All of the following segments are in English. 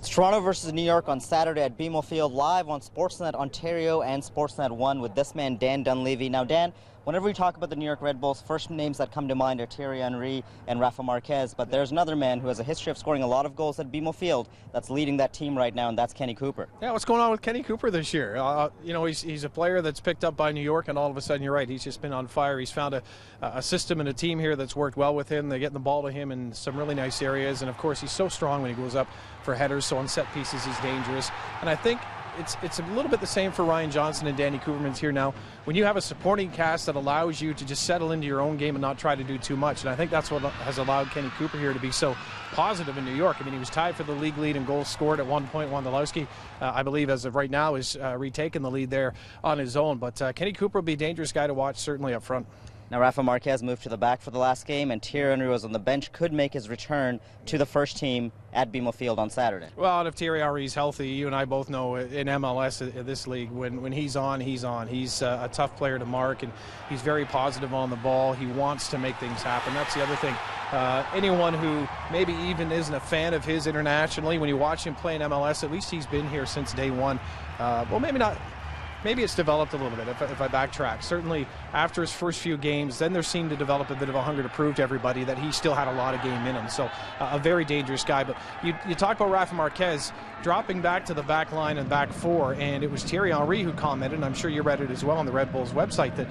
It's Toronto versus New York on Saturday at BMO Field, live on Sportsnet Ontario and Sportsnet 1 with this man, Dan Dunleavy. Now, Dan, whenever we talk about the New York Red Bulls, first names that come to mind are Thierry Henry and Rafa Marquez, but there's another man who has a history of scoring a lot of goals at BMO Field that's leading that team right now, and that's Kenny Cooper. Yeah, what's going on with Kenny Cooper this year? He's a player that's picked up by New York, and all of a sudden, you're right, he's just been on fire. He's found a system and a team here that's worked well with him. They're getting the ball to him in some really nice areas, and of course, he's so strong when he goes up for headers, so on set pieces he's dangerous. And I think it's a little bit the same for Ryan Johnson and Danny Cooperman's here now. When you have a supporting cast that allows you to just settle into your own game and not try to do too much, and I think that's what has allowed Kenny Cooper here to be so positive in New York. I mean, he was tied for the league lead in goals scored at one point. Wondolowski, I believe, as of right now, is retaking the lead there on his own. But Kenny Cooper will be a dangerous guy to watch, certainly up front. Now, Rafa Marquez moved to the back for the last game, and Thierry Henry was on the bench, could make his return to the first team at BMO Field on Saturday. Well, and if Thierry Henry's healthy, you and I both know in MLS, this league, when he's on, he's on. He's a tough player to mark, and he's very positive on the ball. He wants to make things happen. That's the other thing. Anyone who maybe even isn't a fan of his internationally, when you watch him play in MLS, at least he's been here since day one. Well, maybe not. Maybe it's developed a little bit if I backtrack. Certainly after his first few games, then there seemed to develop a bit of a hunger to prove to everybody that he still had a lot of game in him. So a very dangerous guy. But you talk about Rafa Marquez dropping back to the back line and back four, and it was Thierry Henry who commented, and I'm sure you read it as well on the Red Bulls website, that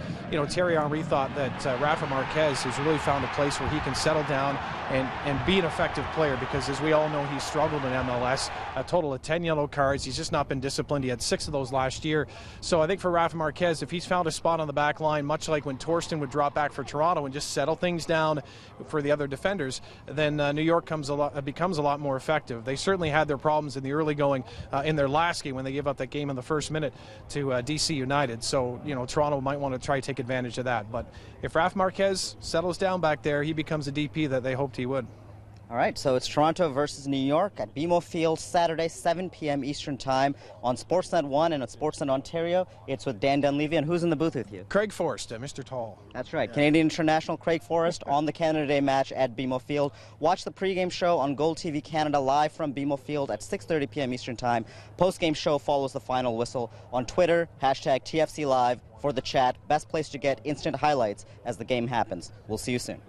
Thierry Henry thought that Rafa Marquez has really found a place where he can settle down and be an effective player, because as we all know, he's struggled in MLS, a total of 10 yellow cards. He's just not been disciplined. He had 6 of those last year. So I think for Rafa Marquez, if he's found a spot on the back line, much like when Torsten would drop back for Toronto and just settle things down for the other defenders, then New York becomes a lot more effective. They certainly had their problems in the early going in their last game when they gave up that game in the first minute to DC United. So, Toronto might want to try to take advantage of that. But if Rafa Marquez settles down back there, he becomes a DP that they hoped he would. All right, so it's Toronto versus New York at BMO Field, Saturday, 7 p.m. Eastern Time on Sportsnet 1 and on Sportsnet Ontario. It's with Dan Dunleavy, and who's in the booth with you? Craig Forrest, Mr. Tall. That's right, yeah. Canadian international Craig Forrest on the Canada Day match at BMO Field. Watch the pregame show on Gold TV Canada live from BMO Field at 6:30 p.m. Eastern Time. Postgame show follows the final whistle on Twitter, #TFC Live for the chat. Best place to get instant highlights as the game happens. We'll see you soon.